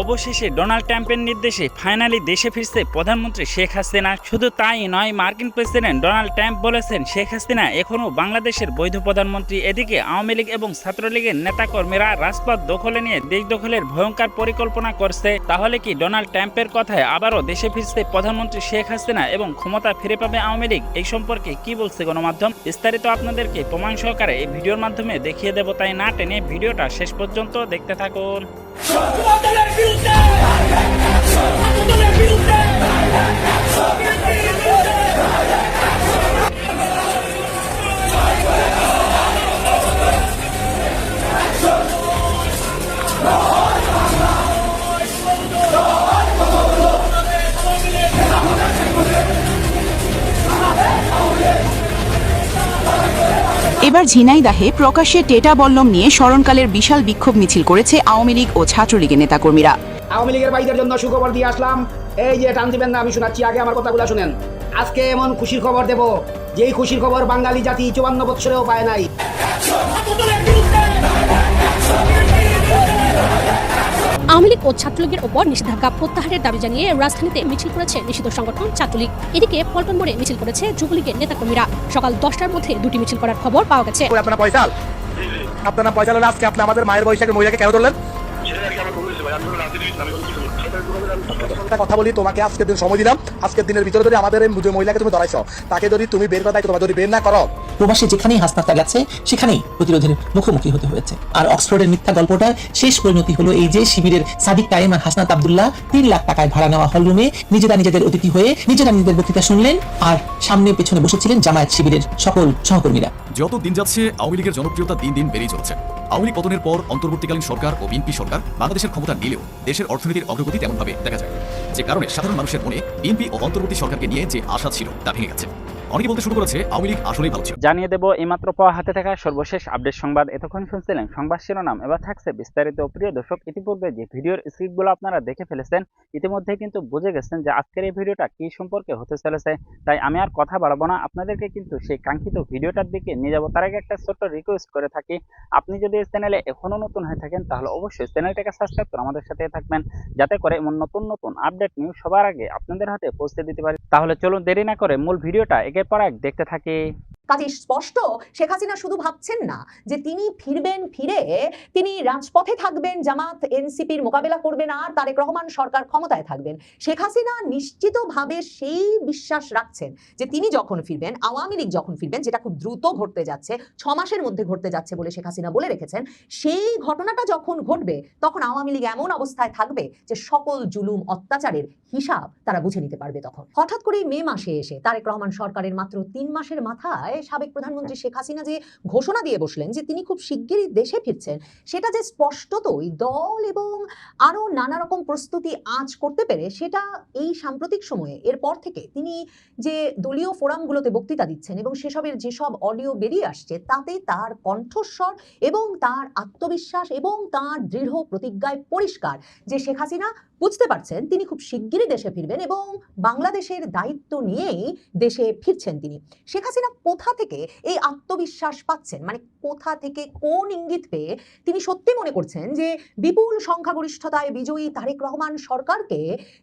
অবশেষে ডোনাল্ড ট্রাম্পের নির্দেশে ফাইনালি দেশে ফিরছে প্রধানমন্ত্রী শেখ হাসিনা। শুধু তাই নয়, মার্কিন প্রেসিডেন্ট ডোনাল্ড ট্রাম্প বলেছেন শেখ হাসিনা এখনও বাংলাদেশের বৈধ প্রধানমন্ত্রী। এদিকে আওয়ামী লীগ এবং ছাত্রলীগের নেতাকর্মীরা রাজপথ দখলে নিয়ে দেশ দখলের ভয়ঙ্কর পরিকল্পনা করছে। তাহলে কি ডোনাল্ড ট্রাম্পের কথায় আবারও দেশে ফিরছে প্রধানমন্ত্রী শেখ হাসিনা এবং ক্ষমতা ফিরে পাবে আওয়ামী লীগ? এই সম্পর্কে কি বলছে গণমাধ্যম, বিস্তারিত আপনাদেরকে প্রমাণ সহকারে এই ভিডিওর মাধ্যমে দেখিয়ে দেব। তাই না টেনে ভিডিওটা শেষ পর্যন্ত দেখতে থাকুন। এবার ঝিনাইদহে প্রকাশ্যে টেটা বল্লম নিয়ে স্মরণকালের বিশাল বিক্ষোভ মিছিল করেছে আওয়ামী লীগ ও ছাত্রলীগের নেতাকর্মীরা। আওয়ামী লীগের ভাইদের জন্য সুখবর দিয়ে আসলাম। এই যে টান দিবেন না, আমি শোনাচ্ছি, আগে আমার কথাগুলো শুনেন। আজকে এমন খুশির খবর দেব যেই খুশির খবর বাঙালি জাতি 54 বৎসরেও পায় নাই। আওয়ামী লীগ ও ছাত্রলীগের ওপর নিষেধাজ্ঞা প্রত্যাহারের দাবি জানিয়ে রাজধানীতে মিছিল করেছে নিষিদ্ধ সংগঠন ছাত্রলীগ। এদিকে পল্টন মোড়ে মিছিল করেছে যুবলীগের নেতাকর্মীরা। সকাল 10টার মধ্যে দুটি মিছিল করার খবর পাওয়া গেছে। আপনারা পয়সা হলে আজকে আপনি আমাদের মায়ের বয়সের মহিলাকে কেন ধরলেন? কথা বলি, তোমাকে আজকের দিন সময় দিলাম। আজকের দিনের ভিতরে যদি আমাদের যে মহিলাকে তুমি ধরাইছো তাকে যদি তুমি বের করা তোমার যদি বের না করো, প্রবাসে যেখানেই হাসনাতা গেছে সেখানেই প্রতিরোধের মুখোমুখি হতে হয়েছে। আর অক্সফোর্ডের মিথ্যা গল্পটা শেষ পরিণতি হলো এই যে শিবিরের সাদিক কায়েম আর হাসনাত আব্দুল্লাহ 3 লাখ টাকায় ভাড়া নেওয়া হলরুমে নিজেরা নিজেদের অতিথি হয়ে নিজেরা নিজেদের বক্তৃতা শুনলেন, আর সামনে পেছনে বসেছিলেন জামায়াত শিবিরের সকল সহকর্মীরা। যত দিন যাচ্ছে আওয়ামী লীগের জনপ্রিয়তা দিন দিন বেড়েই চলেছে। আওয়ামী লীগ পতনের পর অন্তর্বর্তীকালীন সরকার ও বিএনপি সরকার বাংলাদেশের ক্ষমতা নিলেও দেশের অর্থনীতির অগ্রগতি তেমনভাবে দেখা যায়, যে কারণে সাধারণ মানুষের মনে বিএনপি ও অন্তর্বর্তী সরকারকে নিয়ে যে আশা ছিল তা ভেঙে গেছে। অনেকে বলতে শুরু করেছে আওয়ামী লীগ আসলেই ভালো ছিল। জানিয়ে দেব এইমাত্র পাওয়া হাতে থাকা সর্বশেষ আপডেট সংবাদ। এতক্ষণ শুনছিলেন সংবাদ শিরোনাম, এবার থাকছে বিস্তারিত। প্রিয় দর্শক, ইতিপূর্বে যে ভিডিওর স্ক্রিপ্টগুলো আপনারা দেখে ফেলেছেন, ইতিমধ্যে কিন্তু বুঝে গেছেন যে আজকের এই ভিডিওটা কি সম্পর্কে হতে চলেছে। তাই আমি আর কথা বাড়াবো না, আপনাদেরকে কিন্তু সেই কাঙ্ক্ষিত ভিডিওটার দিকে নিয়ে যাবো। তার আগে একটা ছোট্ট রিকোয়েস্ট করে থাকি, আপনি যদি এই চ্যানেলে এখনো নতুন হয়ে থাকেন তাহলে অবশ্যই চ্যানেলটাকে সাবস্ক্রাইব করে আমাদের সাথে থাকবেন, যাতে করে এমন নতুন নতুন আপডেট নিউজ সবার আগে আপনাদের হাতে পৌঁছে দিতে পারি। তাহলে চলুন দেরি না করে মূল ভিডিওটা একের পর এক দেখতে থাকি। কাজে স্পষ্ট শেখ হাসিনা শুধু ভাবছেন না যে তিনি ফিরবেন, ফিরে তিনি রাজপথে থাকবেন, জামাত এনসিপির মোকাবেলা করবেন আর তারেক রহমান সরকার ক্ষমতায় থাকবেন। শেখ হাসিনা নিশ্চিতভাবে সেই বিশ্বাস রাখছেন যে তিনি যখন ফিরবেন, আওয়ামী লীগ যখন ফিরবেন, যেটা খুব দ্রুত ঘটতে যাচ্ছে, 6 মাসের মধ্যে ঘটতে যাচ্ছে বলে শেখ হাসিনা বলে রেখেছেন, সেই ঘটনাটা যখন ঘটবে তখন আওয়ামী লীগ এমন অবস্থায় থাকবে যে সকল জুলুম অত্যাচারের হিসাব তারা বুঝে নিতে পারবে। তখন হঠাৎ করে মে মাসে এসে তারেক রহমান সরকারের মাত্র 3 মাসের মাথায় সাবেক প্রধানমন্ত্রী শেখ হাসিনা যে ঘোষণা দিয়ে বসলেন যে তিনি খুব শিগগিরই দেশে ফিরছেন, সেটা যে স্পষ্টতই দল এবং আরো নানা রকম প্রস্তুতি আঁচ করতে পেরে, সেটা এই সাম্প্রতিক সময়ে এরপর থেকে তিনি যে দলীয় ফোরামগুলোতে বক্তৃতা দিচ্ছেন এবং সেসবের যেসব অডিও বেরিয়ে আসছে তাতে তার কণ্ঠস্বর এবং তার আত্মবিশ্বাস এবং তার দৃঢ় প্রতিজ্ঞায় পরিষ্কার যে শেখ হাসিনা বুঝতে পারছেন তিনি খুব শিগগিরই দেশে ফিরবেন এবং বাংলাদেশের দায়িত্ব নিয়েই দেশে ফিরছেন তিনি। শেখ হাসিনা কোথা থেকে এই আত্মবিশ্বাস পাচ্ছেন, মানে কোথা থেকে কোন ইঙ্গিত পেয়ে তিনি সত্যি মনে করছেন যে বিপুল সংখ্যাগরিষ্ঠতায় বিজয়ী তারেক রহমান সরকারকে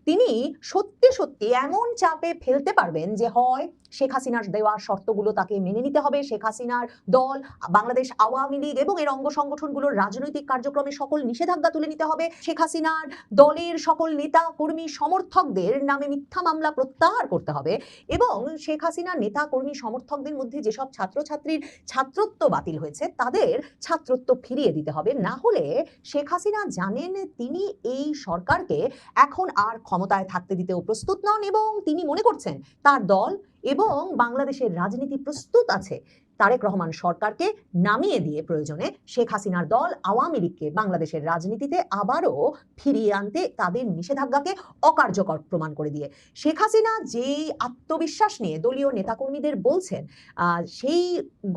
তিনি সত্যি সত্যি এমন চাপে ফেলতে পারবেন যে হয় শেখ হাসিনার দেওয়া শর্তগুলো তাকে মেনে নিতে হবে, শেখ হাসিনার দল বাংলাদেশ আওয়ামী লীগ এবং এর অঙ্গ সংগঠনগুলোর রাজনৈতিক কার্যক্রমে সকল নিষেধাজ্ঞা তুলে নিতে হবে, শেখ হাসিনার দলের সকল নেতা কর্মী সমর্থকদের নামে মিথ্যা মামলা প্রত্যাহার করতে হবে এবং শেখ হাসিনার নেতা কর্মী সমর্থকদের মধ্যে যেসব ছাত্রছাত্রীর ছাত্রত্ব বাতিল হয়েছে তাদের ছাত্রত্ব ফিরিয়ে দিতে হবে। না হলে শেখ হাসিনা জানেন তিনি এই সরকারকে এখন আর ক্ষমতায় থাকতে দিতেও প্রস্তুত নন এবং তিনি মনে করছেন তার দল এবং বাংলাদেশের রাজনীতি প্রস্তুত আছে তারেক রহমান সরকারকে নামিয়ে দিয়ে প্রয়োজনে শেখ হাসিনার দল আওয়ামী লীগকে বাংলাদেশের রাজনীতিতে আবারও ফিরিয়ে আনতে তাদের নিষেধাজ্ঞাকে অকার্যকর প্রমাণ করে দিয়ে। শেখ হাসিনা যেই আত্মবিশ্বাস নিয়ে দলীয় নেতাকর্মীদের বলছেন, সেই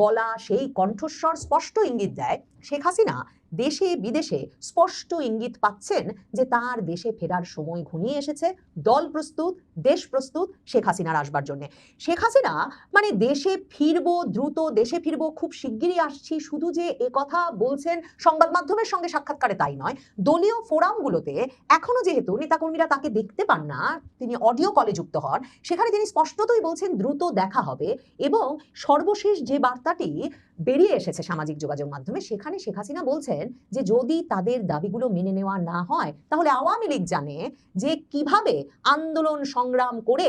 গলা সেই কণ্ঠস্বর স্পষ্ট ইঙ্গিত দেয় শেখ হাসিনা দেশে বিদেশে স্পষ্ট ইঙ্গিত পাচ্ছেন যে তার দেশে ফেরার সময় ঘনিয়ে এসেছে। দল প্রস্তুত, দেশ প্রস্তুত শেখ হাসিনার আসবার জন্য। শেখ হাসিনা মানে দেশে ফিরবো, দ্রুত দেশে ফিরবো, খুব শিগগিরই আসছি, শুধু যে এ কথা বলছেন সংবাদ মাধ্যমের সঙ্গে সাক্ষাৎকারে তাই নয়, দলীয় ফোরামগুলোতে এখনো যেহেতু নেতাকর্মীরা তাকে দেখতে পান না, তিনি অডিও কলে যুক্ত হন, সেখানে তিনি স্পষ্টতই বলছেন দ্রুত দেখা হবে। এবং সর্বশেষ যে বার্তাটি বেরিয়ে এসেছে সামাজিক যোগাযোগ মাধ্যমে, সেখানে শেখ হাসিনা বলছেন যে যদি তাদের দাবিগুলো মেনে নেওয়া না হয় তাহলে আওয়ামী লীগ জানে যে কিভাবে আন্দোলন সংগ্রাম করে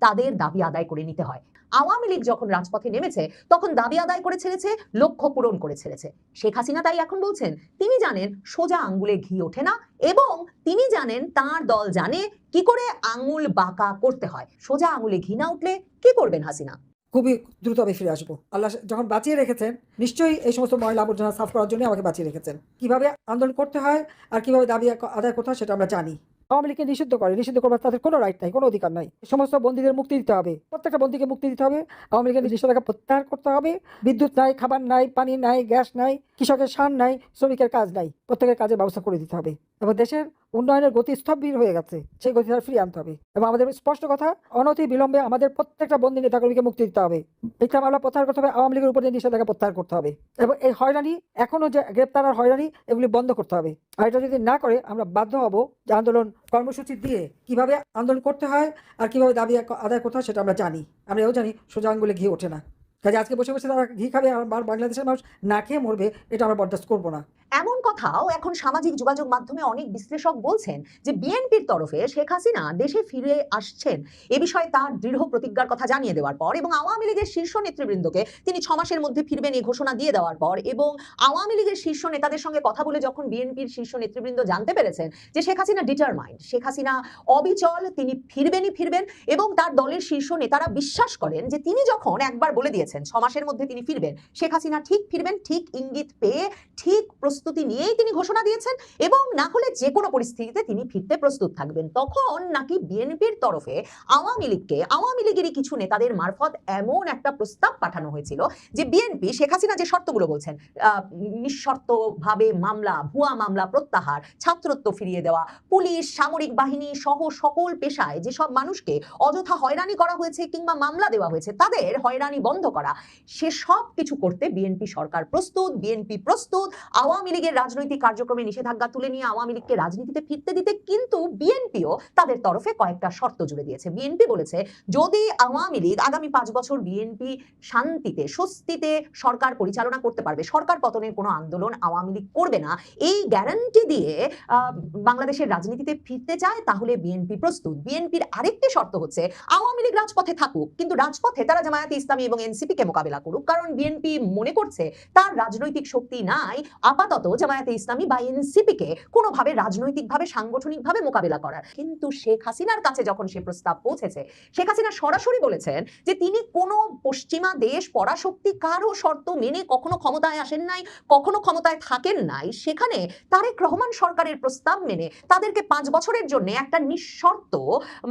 তাদের দাবি আদায় করে নিতে হয়। আওয়ামী লীগ যখন রাজপথে নেমেছে তখন দাবি আদায় করে ছেড়েছে, লক্ষ্য পূরণ করে ছেড়েছে। শেখ হাসিনা তাই এখন বলছেন তিনি জানেন সোজা আঙ্গুলে ঘি ওঠে না, এবং তিনি জানেন তার দল জানে কি করে আঙুল বাঁকা করতে হয়। সোজা আঙুলে ঘি না উঠলে কি করবেন হাসিনা? খুবই দ্রুত আমি ফিরে আসবো। আল্লাহ যখন বাঁচিয়ে রেখেছেন, নিশ্চয়ই এই সমস্ত ময়লা আবর্জনা সাফ করার জন্য আমাকে বাঁচিয়ে রেখেছেন। কিভাবে আন্দোলন করতে হয় আর কিভাবে দাবি আদায় করতে হয় সেটা আমরা জানি। আওয়ামী লীগকে নিষিদ্ধ করবার তাদের কোনো রাইট নাই, কোনো অধিকার নাই। সমস্ত বন্দীদের মুক্তি দিতে হবে, প্রত্যেকটা বন্দীকে মুক্তি দিতে হবে। আওয়ামী লীগের নিষেধাজ্ঞা প্রত্যাহার করতে হবে। বিদ্যুৎ নাই, খাবার নাই, পানি নাই, গ্যাস নাই, কৃষকের সার নাই, শ্রমিকের কাজ নাই, প্রত্যেকের কাজের ব্যবস্থা করে দিতে হবে। এবং দেশের উন্নয়নের গতি স্থবির হয়ে গেছে, সেই গতি ফিরিয়ে আনতে হবে। এবং আমাদের স্পষ্ট কথা, অনতি বিলম্বে আমাদের প্রত্যেকটা বন্দী নেতাকর্মীকে মুক্তি দিতে হবে। মিথ্যা মামলা প্রত্যাহার করতে হবে, আওয়ামী লীগের উপর যে নিষেধাজ্ঞা প্রত্যাহার করতে হবে, এবং এই হয়রানি এখনো যে গ্রেপ্তার আর হয়রানি এগুলি বন্ধ করতে হবে। আর এটা যদি না করে আমরা বাধ্য হব যে আন্দোলন কর্মসূচি দিয়ে কিভাবে আন্দোলন করতে হয় আর কিভাবে দাবি আদায় করতে হয় সেটা আমরা জানি। আমরা এও জানি সোজা আঙ্গুলে ঘি ওঠে না। কাজে আজকে বসে বসে তারা ঘি খাবে আর বাংলাদেশের মানুষ না খেয়ে মরবে, এটা আমরা বরদাস্ত করবো না। এমন কথাও এখন সামাজিক যোগাযোগ মাধ্যমে অনেক বিশ্লেষক বলছেন যে বিএনপির তরফে শেখ হাসিনা দেশে ফিরে আসছেন এ বিষয়ে তার দৃঢ় প্রতিজ্ঞার কথা জানিয়ে দেওয়ার পর, এবং আওয়ামী লীগের শীর্ষ নেতৃবৃন্দকে তিনি 6 মাসের মধ্যে ফিরবেন এই ঘোষণা দিয়ে দেওয়ার পর, এবং আওয়ামী লীগের শীর্ষ নেতাদের সঙ্গে কথা বলে যখন বিএনপির শীর্ষ নেতৃবৃন্দ জানতে পেরেছেন যে শেখ হাসিনা ডিটারমাইন্ড, শেখ হাসিনা অবিচল, তিনি ফিরবেন, এবং তার দলের শীর্ষ নেতারা বিশ্বাস করেন যে তিনি যখন একবার বলে দিয়েছেন 6 মাসের মধ্যে তিনি ফিরবেন, শেখ হাসিনা ঠিক ফিরবেন, ঠিক ইঙ্গিত পেয়ে ঠিক প্রস্তুতি নিয়েই তিনি ঘোষণা দিয়েছেন, এবং না হলে যে কোনো পরিস্থিতিতে তিনি ফিরতে প্রস্তুত থাকবেন। তখন নাকি বিএনপির তরফে আওয়ামী লীগেরই কিছু নেতাদের মারফত এমন একটা প্রস্তাব পাঠানো হয়েছিল যে বিএনপি শেখ হাসিনা যে শর্তগুলো বলছেন, নিঃশর্তভাবে মামলা, ভুয়া মামলা প্রত্যাহার, ছাত্রত্ব ফিরিয়ে দেওয়া, পুলিশ, সামরিক বাহিনী সহ সকল পেশায় যেসব মানুষকে অযথা হয়রানি করা হয়েছে কিংবা মামলা দেওয়া হয়েছে তাদের হয়রানি বন্ধ করা, সে সব কিছু করতে বিএনপি সরকার প্রস্তুত, বিএনপি প্রস্তুত। আওয়ামী লীগের রাজনৈতিক কার্যক্রমে নিষেধাজ্ঞা তুলে নিয়ে আওয়ামী লীগকে রাজনীতিতে ফিরতে দিতে, কিন্তু বিএনপিও তাদের তরফে কয়েকটা শর্ত জুড়ে দিয়েছে। বিএনপি বলেছে যদি আওয়ামী লীগ আগামী 5 বছর বিএনপি শান্তিতে স্বস্তিতে সরকার পরিচালনা করতে পারবে, সরকার পতনের কোনো আন্দোলন আওয়ামী লীগ করবে না, এই গ্যারান্টি দিয়ে বাংলাদেশের রাজনীতিতে ফিরতে চায়, তাহলে বিএনপি প্রস্তুত। বিএনপির আরেকটি শর্ত হচ্ছে আওয়ামী লীগ রাজপথে থাকুক, কিন্তু রাজপথে তারা জামায়াতে ইসলামী এবং এনসিপি কে মোকাবেলা করুক, কারণ বিএনপি মনে করছে তার রাজনৈতিক শক্তি নাই আপাতত জামায়াতে ইসলামী বা এনসিপি কে কোনোভাবে রাজনৈতিকভাবে সাংগঠনিকভাবে মোকাবেলা করার। কিন্তু শেখ হাসিনার কাছে যখন সে প্রস্তাব পৌঁছেছে, শেখ হাসিনা সরাসরি বলেছেন যে তিনি কোনো পশ্চিমা দেশ পরাশক্তি কারো শর্ত মেনে কখনো ক্ষমতায় আসেন নাই, কখনো ক্ষমতায় থাকেন নাই। সেখানে তারেক রহমান সরকারের প্রস্তাব মেনে তাদেরকে 5 বছরের জন্য একটা নিঃশর্ত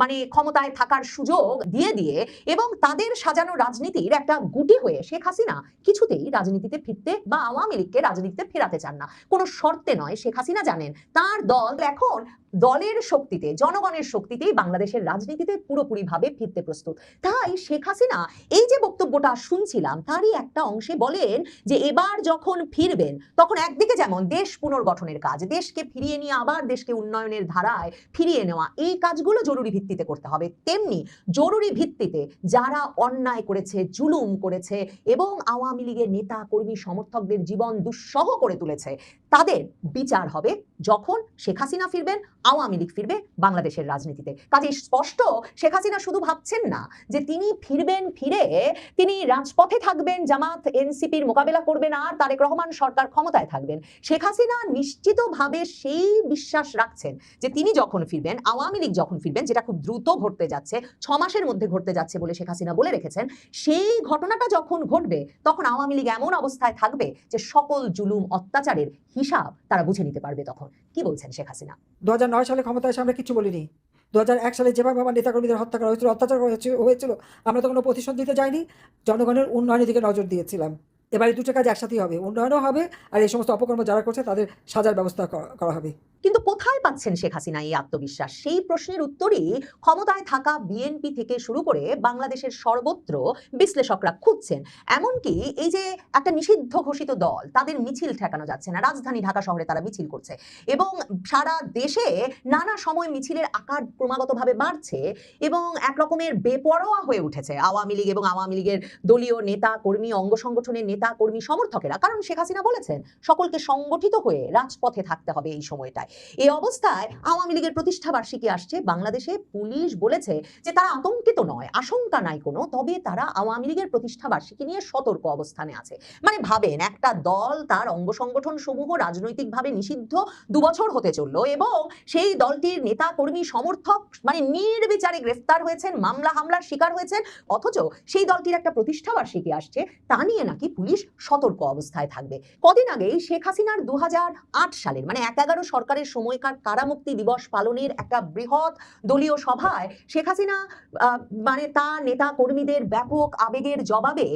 মানে ক্ষমতায় থাকার সুযোগ দিয়ে এবং তাদের সাজানো রাজনীতির একটা গুটি হয়ে শেখ হাসিনা কিছুতেই রাজনীতিতে ফিরতে বা আওয়ামী লীগকে রাজনীতিতে ফেরাতে চান না, কোনো শর্তে নয়। শেখ হাসিনা জানেন তার দল এখন দলের শক্তিতে, জনগণের শক্তিতেই বাংলাদেশের রাজনীতিতে পুরোপুরিভাবে ফিরতে প্রস্তুত। তাই শেখ হাসিনা এই যে বক্তব্যটা শুনছিলাম তারই একটা অংশে বলেন যে এবার যখন ফিরবেন তখন একদিকে যেমন দেশ পুনর্গঠনের কাজ, দেশকে ফিরিয়ে নিয়ে আবার দেশকে উন্নয়নের ধারায় ফিরিয়ে নেওয়া, এই কাজগুলো জরুরি ভিত্তিতে করতে হবে, তেমনি জরুরি ভিত্তিতে যারা অন্যায় করেছে, জুলুম করেছে এবং আওয়ামী লীগের নেতা কর্মী সমর্থকদের জীবন দুঃসহ করে তুলেছে তাদের বিচার হবে যখন শেখ হাসিনা ফিরবেন, আওয়ামী লীগ ফিরবে বাংলাদেশের রাজনীতিতে। কাজে স্পষ্ট শেখ হাসিনা শুধু ভাবছেন না যে তিনি ফিরবেন, ফিরে তিনি রাজপথে থাকবেন, জামাত এনসিপির মোকাবেলা করবেন আর তারেক রহমান সরকার ক্ষমতায় থাকবেন। শেখ হাসিনা নিশ্চিতভাবে সেই বিশ্বাস রাখছেন যে তিনি যখন ফিরবেন, আওয়ামী লীগ যখন ফিরবেন, যেটা খুব দ্রুত ঘটতে যাচ্ছে, 6 মাসের মধ্যে ঘটতে যাচ্ছে বলে শেখ হাসিনা বলে রেখেছেন, সেই ঘটনাটা যখন ঘটবে তখন আওয়ামী লীগ এমন অবস্থায় থাকবে যে সকল জুলুম অত্যাচারের হিসাব তারা বুঝে নিতে পারবে। তখন কি বলছেন শেখ হাসিনা? 2009 সালে ক্ষমতায় এসে আমরা কিছু বলিনি। 2001 সালে যেভাবে আমার নেতাকর্মীদের হত্যা করা হয়েছিল, অত্যাচার হয়েছিল, আমরা তো কোনো প্রতিশোধ দিতে যাইনি, জনগণের উন্নয়নের দিকে নজর দিয়েছিলাম। এবার এই দুটো কাজ একসাথেই হবে, উন্নয়নও হবে আর এই সমস্ত অপকর্ম যারা করছে তাদের সাজার ব্যবস্থা করা হবে। কিন্তু কোথায় পাচ্ছেন শেখ হাসিনা এই আত্মবিশ্বাস? সেই প্রশ্নের উত্তরই ক্ষমতায় থাকা বিএনপি থেকে শুরু করে বাংলাদেশের সর্বত্র বিশ্লেষকরা খুঁজছেন। এমনকি এই যে একটা নিষিদ্ধ ঘোষিত দল, তাদের মিছিল ঠেকানো যাচ্ছে না। রাজধানী ঢাকা শহরে তারা মিছিল করছে এবং সারা দেশে নানা সময় মিছিলের আকার ক্রমাগতভাবে বাড়ছে এবং এক রকমের বেপরোয়া হয়ে উঠেছে আওয়ামী লীগ এবং আওয়ামী লীগের দলীয় নেতা কর্মী, অঙ্গ সংগঠনের নেতা কর্মী, সমর্থকেরা। কারণ শেখ হাসিনা বলেছেন সকলকে সংগঠিত হয়ে রাজপথে থাকতে হবে এই সময়টায়। এই অবস্থায় আওয়ামী লীগের প্রতিষ্ঠা বার্ষিকী আসছে। বাংলাদেশে পুলিশ বলেছে যে তারা আতঙ্কিত নয়, আশঙ্কা নাই কোনো, তবে তারা আওয়ামী লীগের প্রতিষ্ঠা বার্ষিকী নিয়ে সতর্ক অবস্থানে আছে। মানে ভাবেন, একটা দল তার অঙ্গ সংগঠন সমূহ রাজনৈতিকভাবে নিষিদ্ধ 2 বছর হতে চললো এবং সেই দলটির নেতা কর্মী সমর্থক মানে নির্বিচারে গ্রেফতার হয়েছেন, মামলা হামলার শিকার হয়েছেন, অথচ সেই দলটির একটা প্রতিষ্ঠা বার্ষিকী আসছে, তা নিয়ে নাকি পুলিশ সতর্ক অবস্থায় থাকবে। কদিন আগেই শেখ হাসিনার 2008 সালের মানে 11 সরকারের সময়কার কারামুক্তি দিবস পালনের একটা বৃহৎ দলীয় সভায় শেখ হাসিনা মানে তার নেতা কর্মীদের ব্যাপক আবেগের জবাবে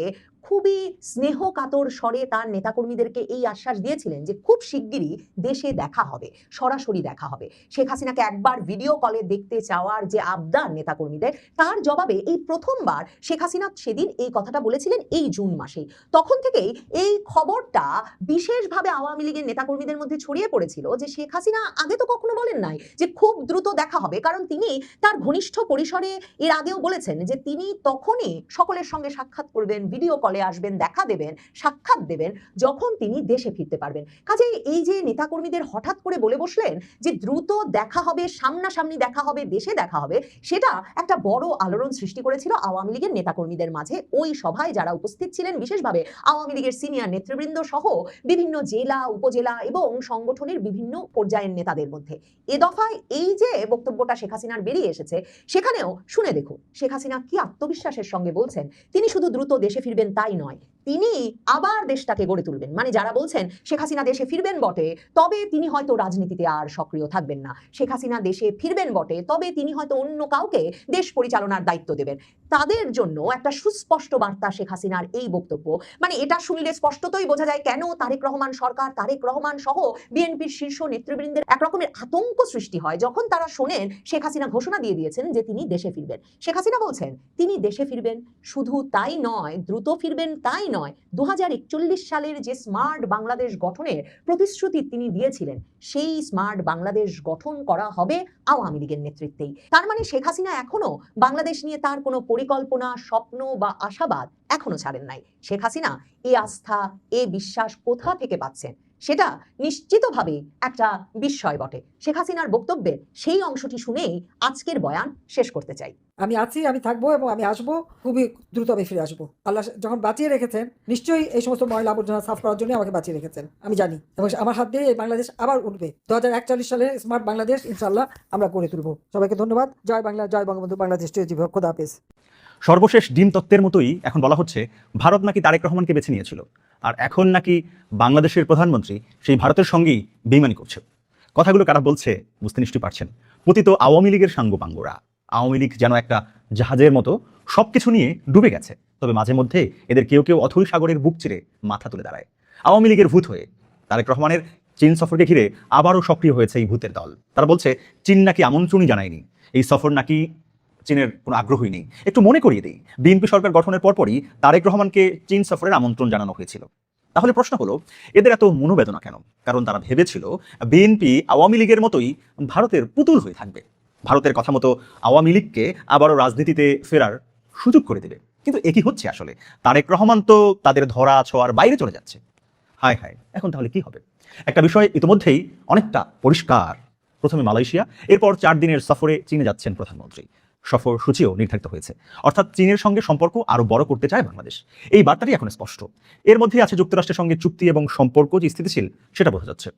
খুবই স্নেহ কাতর স্বরে তার নেতাকর্মীদেরকে এই আশ্বাস দিয়েছিলেন যে খুব শিগগিরই দেশে দেখা হবে, সরাসরি দেখা হবে। শেখ হাসিনাকে একবার ভিডিও কলে দেখতে চাওয়ার যে আবদার নেতাকর্মীদের, তার জবাবে এই প্রথমবার শেখ হাসিনা সেদিন এই কথাটা বলেছিলেন এই জুন মাসেই। তখন থেকেই এই খবরটা বিশেষভাবে আওয়ামী লীগের নেতাকর্মীদের মধ্যে ছড়িয়ে পড়েছিল যে শেখ হাসিনা আগে তো কখনো বলেন নাই যে খুব দ্রুত দেখা হবে, কারণ তিনি তার ঘনিষ্ঠ পরিসরে এর আগেও বলেছেন যে তিনি তখনই সকলের সঙ্গে সাক্ষাৎ করবেন, ভিডিও কলে আসবেন, দেখা দেবেন, সাক্ষাৎ দেবেন যখন তিনি দেশে ফিরতে পারবেন। কাজেই এই যে নেতাকর্মীদের হঠাৎ করে বলে বসলেন যে দ্রুত দেখা হবে, সামনাসামনি দেখা হবে, দেশে দেখা হবে, সেটা একটা বড় আলোড়ন সৃষ্টি করেছিল আওয়ামী লীগের নেতাকর্মীদের মাঝে। ওই সভায় যারা উপস্থিত ছিলেন, বিশেষভাবে আওয়ামী লীগের সিনিয়র নেতৃবৃন্দ সহ বিভিন্ন জেলা, উপজেলা এবং সংগঠনের বিভিন্ন পর্যায়ের নেতাদের মধ্যে। এ দফায় এই যে বক্তব্যটা শেখ হাসিনার বেরিয়ে এসেছে, সেখানেও শুনে দেখুন শেখ হাসিনা কি আত্মবিশ্বাসের সঙ্গে বলছেন। তিনি শুধু দ্রুত দেশে ফিরবেন তাই নয়, তিনি আবার দেশটাকে গড়ে তুলবেন। মানে যারা বলছেন শেখ হাসিনা দেশে ফিরবেন বটে, তবে তিনি হয়তো রাজনীতিতে আর সক্রিয় থাকবেন না, শেখ হাসিনা দেশে ফিরবেন বটে, তবে তিনি হয়তো অন্য কাউকে দেশ পরিচালনার দায়িত্ব দেবেন, তাদের জন্য একটা সুস্পষ্ট বার্তা শেখ হাসিনার এই বক্তব্য। মানে এটা শুনলে স্পষ্টতই বোঝা যায় কেন তারেক রহমান সরকার, তারেক রহমান সহ বিএনপির শীর্ষ নেতৃবৃন্দের এক রকমের আতঙ্ক সৃষ্টি হয় যখন তারা শোনেন শেখ হাসিনা ঘোষণা দিয়ে দিয়েছেন যে তিনি দেশে ফিরবেন। শেখ হাসিনা বলছেন তিনি দেশে ফিরবেন, শুধু তাই নয়, দ্রুত ফিরবেন তাই নয়, 2041 সালের যে স্মার্ট বাংলাদেশ গঠনের প্রতিশ্রুতি তিনি দিয়েছিলেন, সেই স্মার্ট বাংলাদেশ গঠন করা হবে আওয়ামী লীগের নেতৃত্বেই। তার মানে শেখ হাসিনা এখনো বাংলাদেশ নিয়ে তার কোনো পরিকল্পনা, স্বপ্ন বা আশাবাদ এখনো ছাড়েন নাই। শেখ হাসিনা এই আস্থা, এই বিশ্বাস কোথা থেকে পাচ্ছেন সেটা নিশ্চিতভাবে একটা বিস্ময় বটে। শেখ হাসিনার বক্তব্যের সেই অংশটি শুনেই আজকের বয়ান শেষ করতে চাই। আমি আছি, আমি থাকবো এবং আমি আসবো, খুবই দ্রুত আমি ফিরে আসবো। আল্লাহ যখন বাঁচিয়ে রেখেছেন, নিশ্চয়ই এই সমস্ত ময়লা আবর্জনা সাফ করার জন্য আমাকে বাঁচিয়ে রেখেছেন, আমি জানি। এবং আমার হাত দিয়ে এই বাংলাদেশ আবার উঠবে। 2041 সালে স্মার্ট বাংলাদেশ ইনশাল্লাহ আমরা গড়ে তুলবো। সবাইকে ধন্যবাদ। জয় বাংলা, জয় বঙ্গবন্ধু, বাংলাদেশ চিরজীবী হোক। খোদা হাফেজ। সর্বশেষ ডিম তত্ত্বের মতোই এখন বলা হচ্ছে ভারত নাকি তারেক রহমানকে বেছে নিয়েছিল, আর এখন নাকি বাংলাদেশের প্রধানমন্ত্রী সেই ভারতের সঙ্গেই বেইমানি করছে। কথাগুলো কারা বলছে বুঝতে নিশ্চয়ই পারছেন। পতিত আওয়ামী লীগের সাঙ্গপাঙ্গরা। আওয়ামী লীগ যেন একটা জাহাজের মতো সবকিছু নিয়ে ডুবে গেছে, তবে মাঝে মধ্যে এদের কেউ কেউ অথৈ সাগরের বুক চিরে মাথা তুলে দাঁড়ায় আওয়ামী লীগের ভূত হয়ে। তারেক রহমানের চীন সফরকে ঘিরে আবারও সক্রিয় হয়েছে এই ভূতের দল। তারা বলছে চীন নাকি আমন্ত্রণই জানায়নি, এই সফর নাকি চীনের কোনো আগ্রহই নেই। একটু মনে করিয়ে দিই, বিএনপি সরকার গঠনের পরপরই তারেক রহমানকে চীন সফরের আমন্ত্রণ জানানো হয়েছিল। তাহলে প্রশ্ন হলো এদের এত মনোবেদনা কেন? কারণ তারা ভেবেছিল বিএনপি আওয়ামী লীগের মতোই ভারতের পুতুল হয়ে থাকবে, ভারতের কথা মতো আওয়ামী লীগকে আবারও রাজনীতিতে ফেরার সুযোগ করে দেবে। কিন্তু একই হচ্ছে আসলে, তারেক রহমান তো তাদের ধরা ছোঁয়ার বাইরে চলে যাচ্ছে। হায় হায়, এখন তাহলে কি হবে? একটা বিষয় ইতিমধ্যেই অনেকটা পরিষ্কার। প্রথমে মালয়েশিয়া, এরপর 4 দিনের সফরে চীনে যাচ্ছেন প্রধানমন্ত্রী। সফর সূচিও নির্ধারিত হয়েছে, অর্থাৎ চীনের সঙ্গে সম্পর্ক আরো বড় করতে চায় বাংলাদেশ। এই বার্তাটি এখন স্পষ্ট। এর মধ্যে আছে যুক্তরাষ্ট্রের সঙ্গে চুক্তি এবং সম্পর্ক যে স্থিতিশীল সেটা বোঝা যাচ্ছে।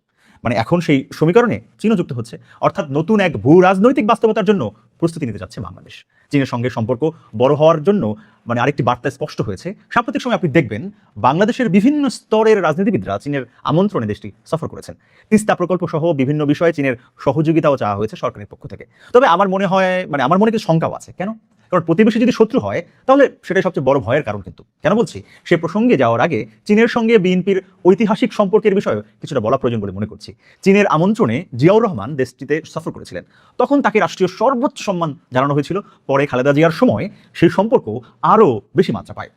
মানে এখন সেই সমীকরণে চীনও যুক্ত হচ্ছে, অর্থাৎ নতুন এক ভূ রাজনৈতিক বাস্তবতার জন্য প্রস্তুতি নিতে যাচ্ছে বাংলাদেশ। চীনের সঙ্গে সম্পর্ক বড় হওয়ার জন্য মানে আরেকটি বার্তা স্পষ্ট হয়েছে। সাম্প্রতিক সময় আপনি দেখবেন বাংলাদেশের বিভিন্ন স্তরের রাজনীতিবিদরা চীনের আমন্ত্রণে দেশটি সফর করেছেন। তিস্তা প্রকল্প সহ বিভিন্ন বিষয়ে চীনের সহযোগিতাও চাওয়া হয়েছে সরকারের পক্ষ থেকে। তবে আমার মনে হয়, মানে আমার মনে কিছু শঙ্কাও আছে। কেন? কারণ প্রতিবেশী যদি শত্রু হয় তাহলে সেটাই সবচেয়ে বড় ভয়ের কারণ। কিন্তু কেন বলছি, সে প্রসঙ্গে যাওয়ার আগে চীনের সঙ্গে বিএনপির ঐতিহাসিক সম্পর্কের বিষয়ে কিছুটা বলা প্রয়োজন বলে মনে করছি। চীনের আমন্ত্রণে জিয়াউর রহমান দেশটিতে সফর করেছিলেন, তখন তাকে রাষ্ট্রীয় সর্বোচ্চ সম্মান জানানো হয়েছিল। পরে খালেদা জিয়ার সময় সেই সম্পর্ক আরও বেশি মাত্রা পায়।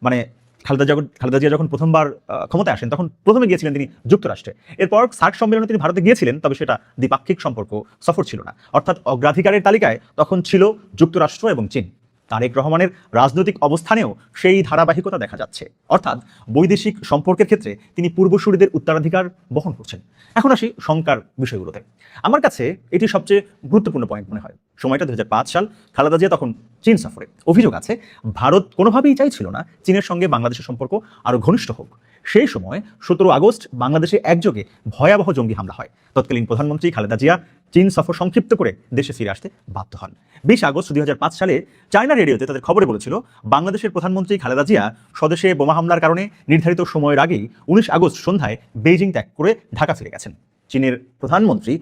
মানে খালেদা জিয়া যখন প্রথমবার ক্ষমতায় আসেন তখন প্রথমে গিয়েছিলেন তিনি যুক্তরাষ্ট্রে। এরপর সার্ক সম্মেলনে তিনি ভারতে গিয়েছিলেন, তবে সেটা দ্বিপাক্ষিক সম্পর্ক, সফর ছিল না। অর্থাৎ অগ্রাধিকারের তালিকায় তখন ছিল যুক্তরাষ্ট্র এবং চীন। তারেক রহমানের রাজনৈতিক অবস্থানেও সেই ধারাবাহিকতা দেখা যাচ্ছে, অর্থাৎ বৈদেশিক সম্পর্কের ক্ষেত্রে তিনি পূর্বসূরিদের উত্তরাধিকার বহন করছেন। এখন আসি শঙ্কার বিষয়গুলোতে। আমার কাছে এটি সবচেয়ে গুরুত্বপূর্ণ পয়েন্ট মনে হয়। সময়টা 2005 সাল, খালেদা জিয়া তখন চীন সফরে। অভিযোগ আছে ভারত কোনোভাবেই চাইছিল না চীনের সঙ্গে বাংলাদেশের সম্পর্ক আরও ঘনিষ্ঠ হোক। সেই সময় 17 আগস্ট বাংলাদেশে একযোগে ভয়াবহ জঙ্গি হামলা হয়। তৎকালীন প্রধানমন্ত্রী খালেদা জিয়া চীন সফর সংক্ষিপ্ত করে দেশে ফিরে আসতে বাধ্য হন। 20 আগস্ট 2005 সালে চায়না রেডিওতে তাদের খবরে বলেছিল বাংলাদেশের প্রধানমন্ত্রী খালেদা জিয়া স্বদেশে বোমা হামলার কারণে নির্ধারিত সময়ের আগেই 19 আগস্ট সন্ধ্যায় বেইজিং ত্যাগ করে ঢাকা ফিরে গেছেন। চীনের প্রধানমন্ত্রী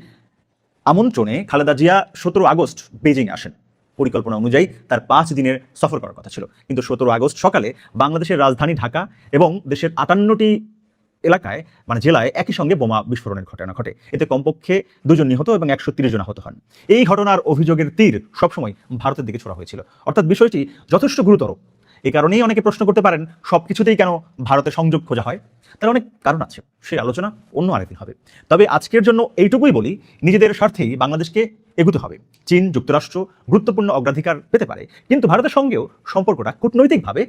আমন্ত্রণে খালেদা জিয়া 17 আগস্ট বেইজিং আসেন। পরিকল্পনা অনুযায়ী তার 5 দিনের সফর করার কথা ছিল, কিন্তু 17 আগস্ট সকালে বাংলাদেশের রাজধানী ঢাকা এবং দেশের 58টি এলাকায় জেলায় একই সঙ্গে বোমা বিস্ফোরণের ঘটনা ঘটে। এতে কমপক্ষে 2 জন নিহত এবং 130 জন আহত হন। এই ঘটনার অভিযোগের তীর সবসময় ভারতের দিকে ছোড়া হয়েছিল, অর্থাৎ বিষয়টি যথেষ্ট গুরুতর। এই কারণেই অনেকে প্রশ্ন করতে পারেন সবকিছুতেই কেন ভারতের সংযোগ খোঁজা হয়। তার অনেক কারণ আছে, সেই আলোচনা অন্য আরেকদিন হবে। তবে আজকের জন্য এইটুকুই বলি, নিজেদের স্বার্থেই বাংলাদেশকে এগুতে হবে। চীন, যুক্তরাষ্ট্র গুরুত্বপূর্ণ অগ্রাধিকার পেতে পারে, কিন্তু ভারতের সঙ্গেও সম্পর্কটা কূটনৈতিকভাবে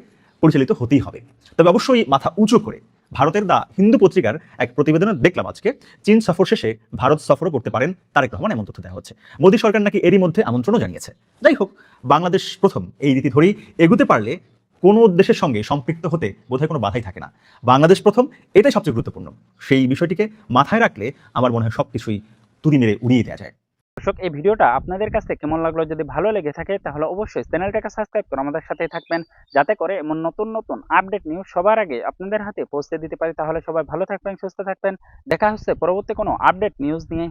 পরিচালিত হতেই হবে। তবে অবশ্যই মাথা উঁচু করে। ভারতের দ্য হিন্দু পত্রিকার এক প্রতিবেদনে দেখলাম আজকে চীন সফর শেষে ভারত সফরও করতে পারেন তারেক রহমান, এমন তথ্য দেওয়া হচ্ছে। মোদী সরকার নাকি এরই মধ্যে আমন্ত্রণও জানিয়েছে। যাই হোক, বাংলাদেশ প্রথম এই রীতি ধরেই এগুতে পারলে কোনো দেশের সঙ্গে সম্পৃক্ত হতে বোধহয় কোনো বাধাই থাকে না। বাংলাদেশ প্রথম, এটাই সবচেয়ে গুরুত্বপূর্ণ। সেই বিষয়টিকে মাথায় রাখলে আমার মনে হয় সবকিছুই তুড়ি মেরে উড়িয়ে দেওয়া যায়। দর্শক, এই ভিডিওটা আপনাদের কাছে কেমন লাগলো? যদি ভালো লেগে থাকে তাহলে অবশ্যই চ্যানেলটাকে সাবস্ক্রাইব করে আমাদের সাথেই থাকবেন, যাতে করে এমন নতুন নতুন আপডেট নিউজ সবার আগে আপনাদের হাতে পৌঁছে দিতে পারি। তাহলে সবাই ভালো থাকবেন, সুস্থ থাকবেন। দেখা হচ্ছে পরবর্তী কোনো আপডেট নিউজ নিয়ে।